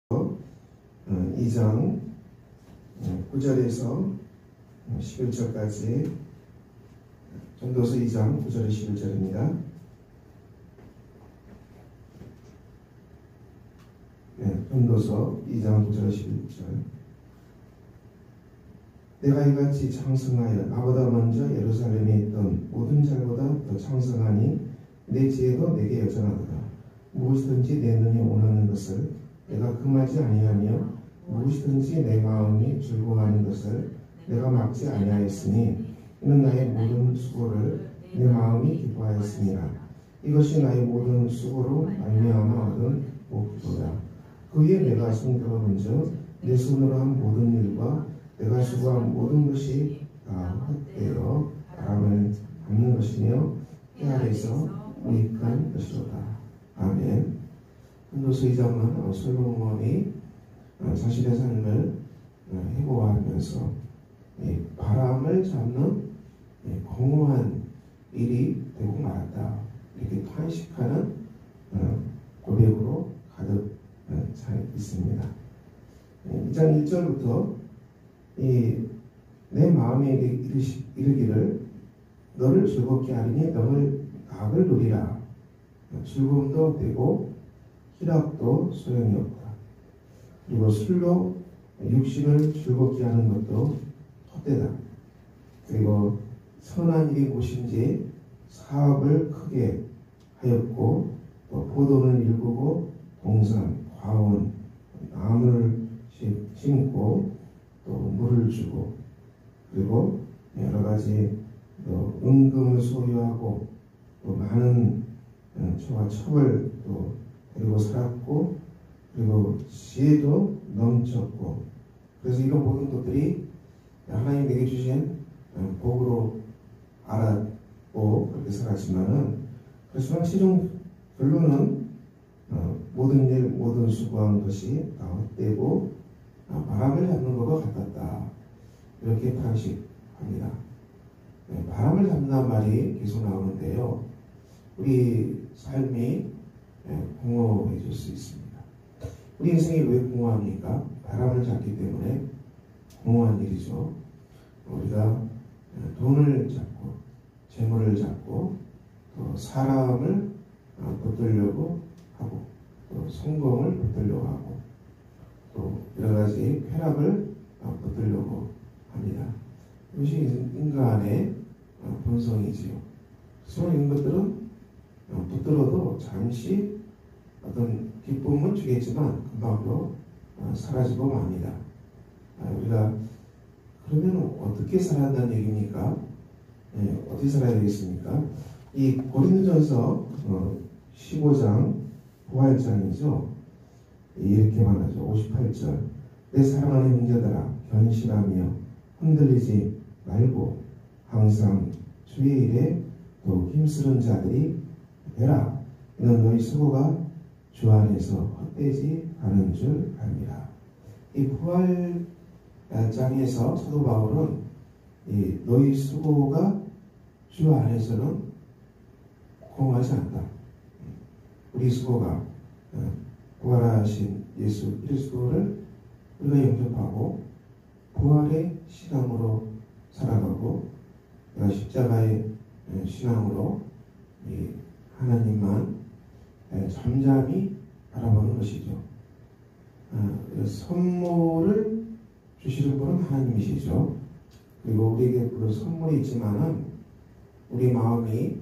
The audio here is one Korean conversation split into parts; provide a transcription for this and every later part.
2장 9절에서 11절까지 전도서 2장 9절에 11절입니다. 전도서 2장 9절에 11절. 내가 이같이 창성하여 나보다 먼저 예루살렘에 있던 모든 자보다 더 창성하니 내 지혜도 내게 여전하도다. 무엇이든지 내 눈이 원하는 것을 내가 금하지 아니하며 무엇이든지 내 마음이 즐거워하는 것을 내가 막지 아니하였으니 이는 나의 모든 수고를 내 마음이 기뻐하였습니다. 이것이 나의 모든 수고로 말미암아 얻은 복이도다. 그에 내가 성결한즉 내 손으로 한 모든 일과 내가 수고한 모든 것이 다 헛되어 바람을 잡는 것이며 해 아래서 무익한 것이로다. 아멘. 전도서 2장은 솔로몬이 자신의 삶을 해고하면서 바람을 잡는 공허한 일이 되고 말았다. 이렇게 탄식하는 고백으로 가득 차 있습니다. 2장 1절부터 내 마음에 이르기를 너를 즐겁게 하리니 너를 악을 누리라. 즐거움도 되고 희락도 소용이 없다. 그리고 술로 육신을 즐겁게 하는 것도 헛되다. 그리고 선한 일이 무엇인지 사업을 크게 하였고 또 포도를 일구고 동산, 과원, 나무를 심고 또 물을 주고 그리고 여러 가지 또 은금을 소유하고 또 많은 초와 첩을 또 그리고 살았고 그리고 지혜도 넘쳤고 그래서 이런 모든 것들이 하나님 내게 주신 복으로 알았고 그렇게 살았지만은 그렇지만 최종 결론은 모든 일 모든 수고한 것이 다 헛되고 바람을 잡는 것과 같았다. 이렇게 탄식합니다. 바람을 잡는다는 말이 계속 나오는데요. 우리 삶이 공허해질 수 있습니다. 우리 인생이 왜 공허합니까? 바람을 잡기 때문에 공허한 일이죠. 우리가 돈을 잡고 재물을 잡고 또 사람을 붙들려고 하고 또 성공을 붙들려고 하고 또 여러 가지 쾌락을 붙들려고 합니다. 이것이 인간의 본성이지요. 그래서 이런 것들은 붙들어도 잠시 어떤 기쁨은 주겠지만 금방 또 사라지고 맙니다. 우리가 그러면 어떻게 살아야 한다는 얘기입니까? 어떻게 살아야 되겠습니까? 이 고린도전서 15장 부활장이죠. 이렇게 말하죠. 58절 내 사랑하는 형제들아 견실하며 흔들리지 말고 항상 주의 일에 더욱 힘쓰는 자들이 되라. 이는 너희 수고가 주 안에서 헛되지 않은 줄 압니다. 이 부활장에서 사도 바울은 너희 수고가 주 안에서는 공허하지 않다. 우리 수고가 부활하신 예수 그리스도를 우리가 영접하고 부활의 신앙으로 살아가고 십자가의 신앙으로 하나님만 잠잠히 바라보는 것이죠. 선물을 주시는 분은 하나님이시죠. 그리고 우리에게 그 선물이 있지만은 우리 마음이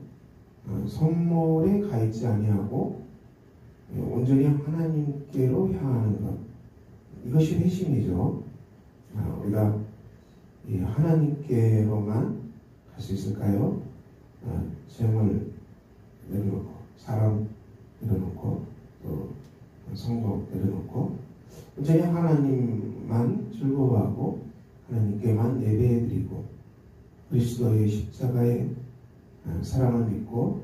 선물에 가 있지 아니하고 온전히 하나님께로 향하는 것, 이것이 회심이죠. 우리가 하나님께로만 갈 수 있을까요? 재물 내려놓고 사람 내려놓고 또 성공 내려놓고 온전히 하나님만 즐거워하고 하나님께만 예배해드리고 그리스도의 십자가의 사랑을 믿고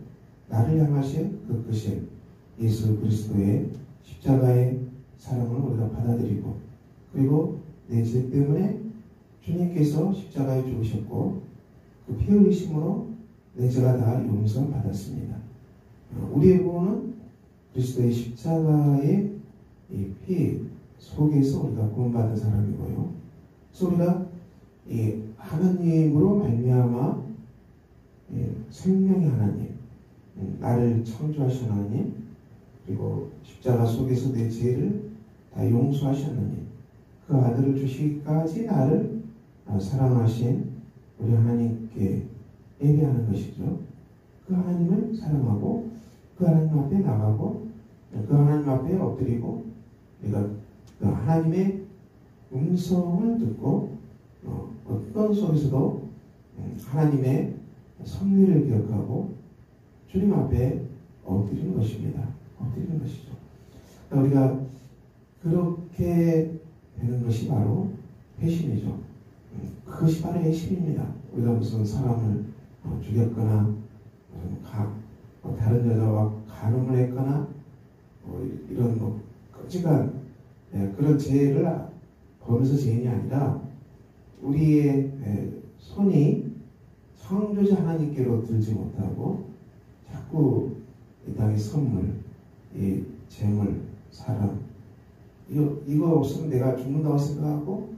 나를 향하신 그 크신 예수 그리스도의 십자가의 사랑을 우리가 받아들이고 그리고 내 죄 때문에 주님께서 십자가에 죽으셨고 그 피 흘리심으로 내 죄가 다 용서받았습니다. 우리의 구원은 그리스도의 십자가의 이 피 속에서 우리가 구원받은 사람이고요. 그래서 우리가 이 하나님으로 말미암아 생명의 하나님, 나를 창조하신 하나님, 그리고 십자가 속에서 내 죄를 다 용서하신 하나님, 그 아들을 주시기까지 나를 사랑하신 우리 하나님께 예배하는 것이죠. 그 하나님을 사랑하고 그 하나님 앞에 나가고 그 하나님 앞에 엎드리고 우리가 그 하나님의 음성을 듣고 어떤 속에서도 하나님의 섭리를 기억하고 주님 앞에 엎드리는 것입니다. 엎드리는 것이죠. 그러니까 우리가 그렇게 되는 것이 바로 회심이죠. 그것이 바로 회심입니다. 우리가 무슨 사람을 죽였거나 다른 여자와 간음을 했거나 이런 끔찍한 그런 죄를 범해서 죄인이 아니라 우리의 손이 창조자 하나님께로 들지 못하고 자꾸 이 땅의 선물, 이 재물, 사람 이거 없으면 내가 죽는다고 생각하고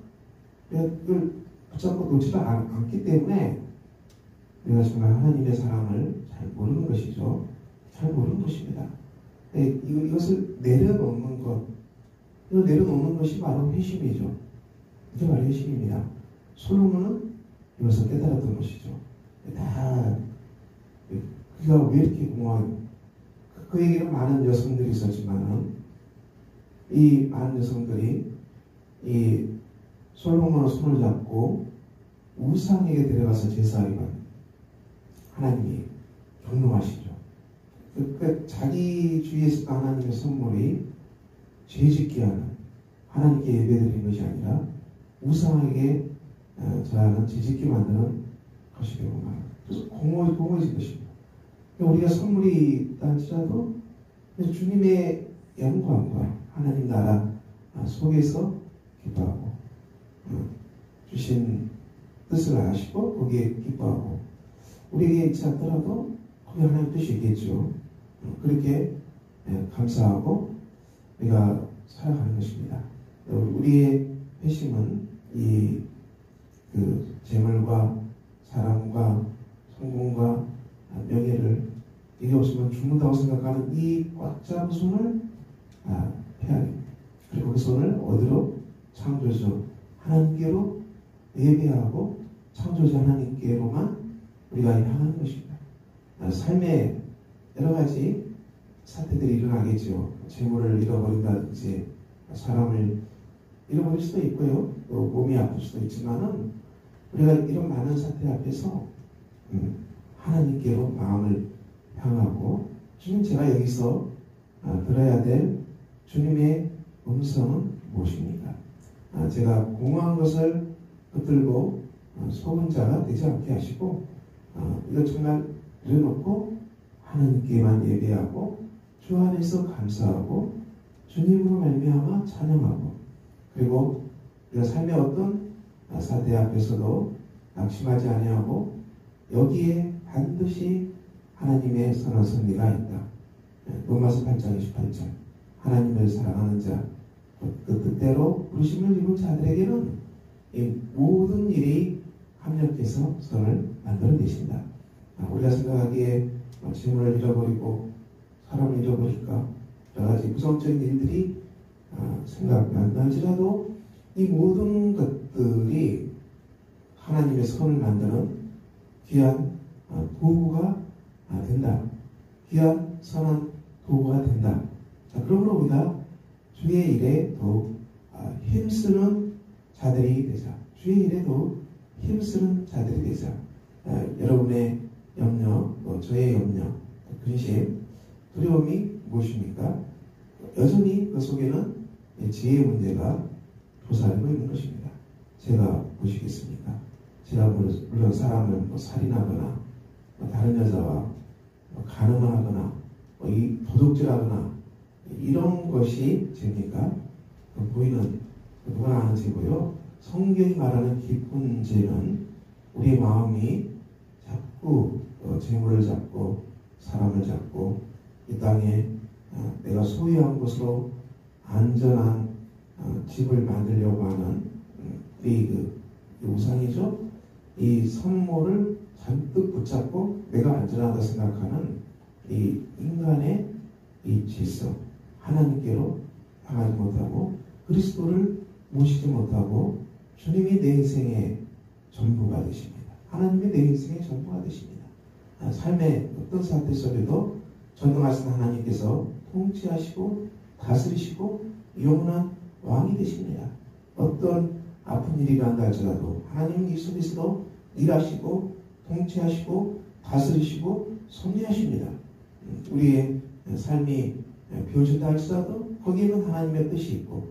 이걸 붙잡고 놓지도 않기 때문에 우리가 정말 하나님의 사랑을 잘 모르는 것이죠. 잘 모르는 것입니다. 이것을 내려놓는 것, 이걸 내려놓는 것이 바로 회심이죠. 이게 바로 회심입니다. 솔로몬은 이것을 깨달았던 것이죠. 다 그가 왜 이렇게 공허한 그에게는 많은 여성들이 있었지만은 이 많은 여성들이 이 솔로몬의 손을 잡고 우상에게 데려가서 제사하기만 하나님이 경노하시죠. 그러니까 자기 주위에 있었던 하나님의 선물이 죄짓게 하는 하나님께 예배드리는 것이 아니라 우상에게 저하는 죄짓게 만드는 것이 되구나. 그래서 공허해진 것입니다. 우리가 선물이 있다 할지라도 주님의 영광과 하나님 나라 속에서 기뻐하고 주신 뜻을 아시고 거기에 기뻐하고 우리에게 있지 않더라도 거기 하나님 뜻이 있겠죠. 그렇게 감사하고 우리가 살아가는 것입니다. 우리의 회심은 그 재물과 사랑과 성공과 명예를 이게 없으면 죽는다고 생각하는 이 꽉 잡은 손을 펴야 됩니다. 그리고 그 손을 어디로? 창조자 하나님께로 예배하고 창조자 하나님께로만 우리가 향하는 것입니다. 삶에 여러 가지 사태들이 일어나겠죠. 재물을 잃어버린다든지 사람을 잃어버릴 수도 있고요. 또 몸이 아플 수도 있지만은 우리가 이런 많은 사태 앞에서 하나님께로 마음을 향하고 주님 제가 여기서 들어야 될 주님의 음성은 무엇입니까? 제가 공허한 것을 붙들고 속은 자가 되지 않게 하시고 이거 정말 내려놓고 하나님께만 예배하고 주 안에서 감사하고 주님으로 말미암아 찬양하고 그리고 우리가 삶의 어떤 사대 앞에서도 낙심하지 아니하고 여기에 반드시 하나님의 선한 섭리가 있다. 로마서 8장 28절 하나님을 사랑하는 자 그 뜻대로 부르심을 입은 자들에게는 이 모든 일이 합력해서 선을 만들어내신다. 우리가 생각하기에 재물을 잃어버리고 사람을 잃어버릴까 여러 가지 무성적인 일들이 생각난다지라도 이 모든 것들이 하나님의 선을 만드는 귀한 도구가 된다. 귀한 선한 도구가 된다. 자, 그러므로 우리가 주의 일에 더욱 힘쓰는 자들이 되자. 주의 일에 더욱 힘쓰는 자들이 되자. 여러분의 염려, 저의 염려, 근심, 두려움이 무엇입니까? 여전히 그 속에는 지혜의 문제가 도사리고 있는 것입니다. 제가 보시겠습니까? 제가 물론 사람을 살인하거나 다른 여자와 간음을 하거나 이 도둑질하거나 이런 것이 죄입니까? 보이는 누구나 아는 죄고요. 성경이 말하는 깊은 죄는 우리 마음이 자꾸 재물을 잡고 사람을 잡고 이 땅에 내가 소유한 것으로 안전한 집을 만들려고 하는 이 우상이죠. 이 성모를 잔뜩 붙잡고 내가 안전하다 생각하는 이 인간의 이 질서, 하나님께로 향하지 못하고 그리스도를 모시지 못하고 주님이 내 인생의 전부가 되십니다. 하나님이 내 인생의 전부가 되십니다. 삶의 어떤 사태 속에도 전능하신 하나님께서 통치하시고 다스리시고 영원한 왕이 되십니다. 어떤 아픈 일이 간다 할지라도 하나님은 이 속에서도 일하시고 통치하시고 다스리시고 섭리하십니다. 우리의 삶이 비워진다 할지라도 거기에는 하나님의 뜻이 있고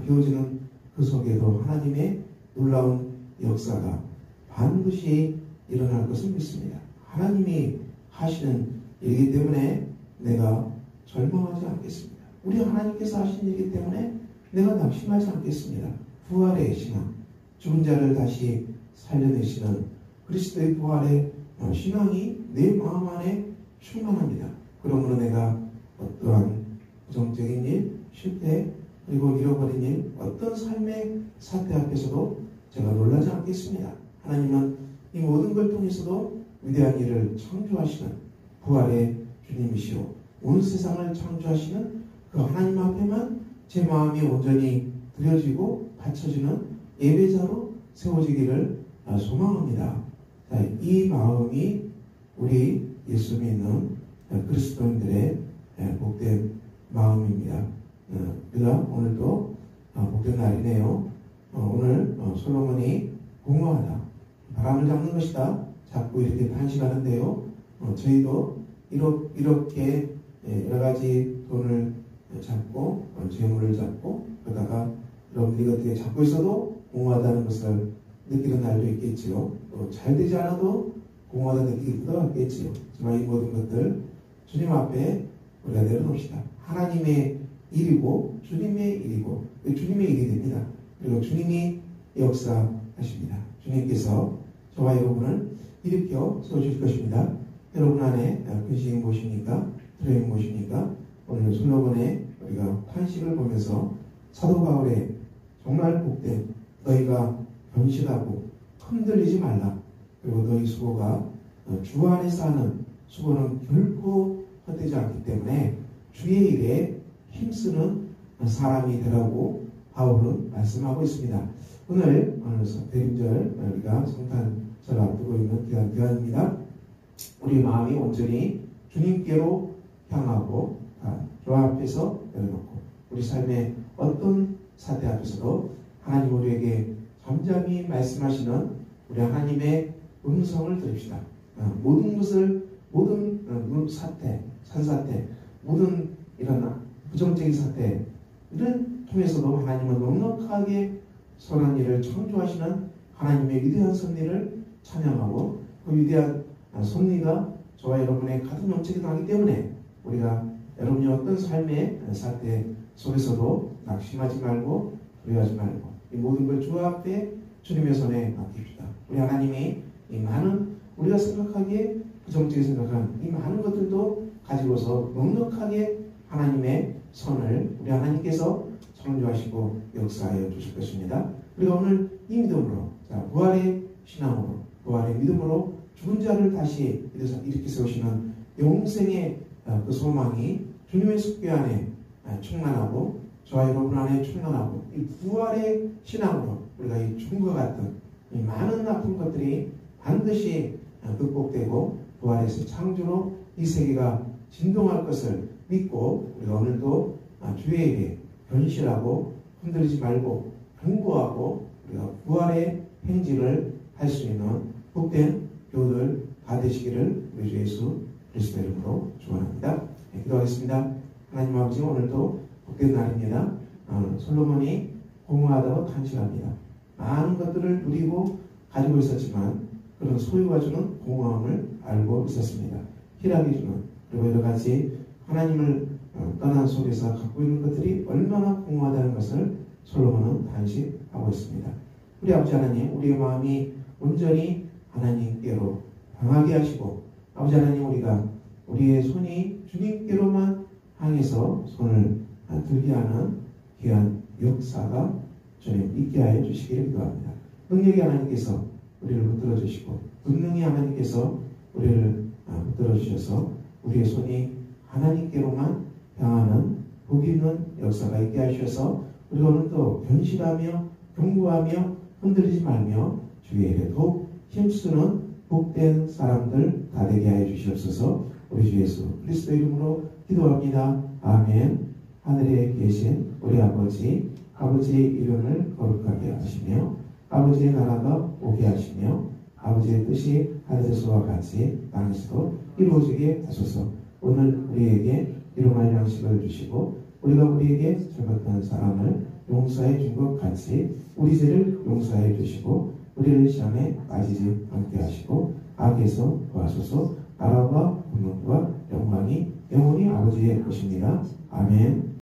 비워지는 그 속에도 하나님의 놀라운 역사가 반드시 일어날 것을 믿습니다. 하나님이 하시는 일이기 때문에 내가 절망하지 않겠습니다. 우리 하나님께서 하신 일이기 때문에 내가 낙심하지 않겠습니다. 부활의 신앙, 죽은 자를 다시 살려내시는 그리스도의 부활의 신앙이 내 마음 안에 충만합니다. 그러므로 내가 어떠한 부정적인 일, 실패, 그리고 잃어버린 일, 어떤 삶의 사태 앞에서도 제가 놀라지 않겠습니다. 하나님은 이 모든 걸 통해서도 위대한 일을 창조하시는 부활의 주님이시오. 온 세상을 창조하시는 그 하나님 앞에만 제 마음이 온전히 드려지고 바쳐지는 예배자로 세워지기를 소망합니다. 자, 이 마음이 우리 예수 믿는 그리스도인들의 복된 마음입니다. 우리가 오늘도 복된 날이네요. 오늘 솔로몬이 공허하다, 바람을 잡는 것이다, 자꾸 이렇게 탄식하는데요. 저희도 이렇게 여러 가지 돈을 잡고 재물을 잡고 그러다가 여러분들이 어떻게 잡고 있어도 공허하다는 것을 느끼는 날도 있겠지요. 또 잘 되지 않아도 공허하다 느끼기도 하겠지요. 하지만 이 모든 것들 주님 앞에 우리가 내려놓읍시다. 하나님의 일이고 주님의 일이고 주님의 일이 됩니다. 그리고 주님이 역사하십니다. 주님께서 저와 여러분을 일으켜 세워주실 것입니다. 여러분 안에 근심이 무엇입니까? 두려움이 무엇입니까? 오늘 솔로몬의 우리가 탄식을 보면서 사도 바울의 정말 복된 너희가 변실하고 흔들리지 말라. 그리고 너희 수고가 주 안에서 하는 수고는 결코 헛되지 않기 때문에 주의 일에 힘쓰는 사람이 되라고 바울은 말씀하고 있습니다. 오늘 대림절 우리가 성탄절 앞두고 있는 기간입니다. 우리 마음이 온전히 주님께로 향하고 주 앞에서 내려놓고 우리 삶의 어떤 사태 앞에서도 하나님 우리에게 잠잠히 말씀하시는 우리 하나님의 음성을 들읍시다. 모든 것을 모든 사태, 산사태, 모든 이런 부정적인 사태 이런 통해서도 하나님은 넉넉하게 선한 일을 창조하시는 하나님의 위대한 섭리를 찬양하고 그 위대한 섭리가 저와 여러분의 같은 영적이 나기 때문에 우리가 여러분이 어떤 삶의 사태 속에서도 낙심하지 말고 두려워하지 말고 이 모든 걸 주 앞에 주님의 손에 맡깁시다. 우리 하나님이 이 많은 우리가 생각하기에 부정적인 생각한 이 많은 것들도 가지고서 넉넉하게 하나님의 선을 우리 하나님께서 창조하시고 역사하여 주실 것입니다. 우리가 오늘 이 믿음으로 부활의 신앙으로 부활의 믿음으로 죽은 자를 다시 일으켜 세우시는 영생의 그 소망이 주님의 숙교 안에 충만하고 저와 여러분 안에 충만하고 이 부활의 신앙으로 우리가 이 죽음과 같은 이 많은 아픈 것들이 반드시 극복되고 부활에서 창조로 이 세계가 진동할 것을 믿고 우리가 오늘도 주의 일에 변실하고 흔들리지 말고 경고하고 우리가 부활의 행진을 할 수 있는 복된 교우들 다 되시기를 우리 주 예수 그리스도 이름으로 축원합니다. 기도하겠습니다. 하나님 아버지 오늘도 복된 날입니다. 솔로몬이 공허하다고 탄식합니다. 많은 것들을 누리고 가지고 있었지만 그런 소유가 주는 공허함을 알고 있었습니다. 희락이 주는 그리고 여러 가지 하나님을 떠난 속에서 갖고 있는 것들이 얼마나 공허하다는 것을 솔로몬은 탄식하고 있습니다. 우리 아버지 하나님 우리의 마음이 온전히 하나님께로 향하게 하시고 아버지 하나님 우리가 우리의 손이 주님께로만 향해서 손을 들게 하는 귀한 역사가 주님 있게 하여 주시기를 기도합니다. 능력이 하나님께서 우리를 붙들어 주시고 권능이 하나님께서 우리를 붙들어 주셔서 우리의 손이 하나님께로만 향하는 복 있는 역사가 있게 하셔서 우리가 오늘도 견실하며 경고하며 흔들리지 말며 주의 일에 더욱 힘쓰는 복된 사람들 다 되게 하여 주시옵소서. 우리 주 예수 그리스도 이름으로 기도합니다. 아멘. 하늘에 계신 우리 아버지의 이름을 거룩하게 하시며 아버지의 나라가 오게 하시며 아버지의 뜻이 하늘에서와 같이 땅에서도 이루어지게 하소서. 오늘 우리에게 일용할 양식을 주시고 우리가 우리에게 잘못한 사람을 용서해 준 것 같이 우리 죄를 용서해 주시고 우리를 시험에 빠지지 않게 하시고 악에서 구하소서. 나라와 권능과 영광이 영원히 아버지의 것입니다. 아멘.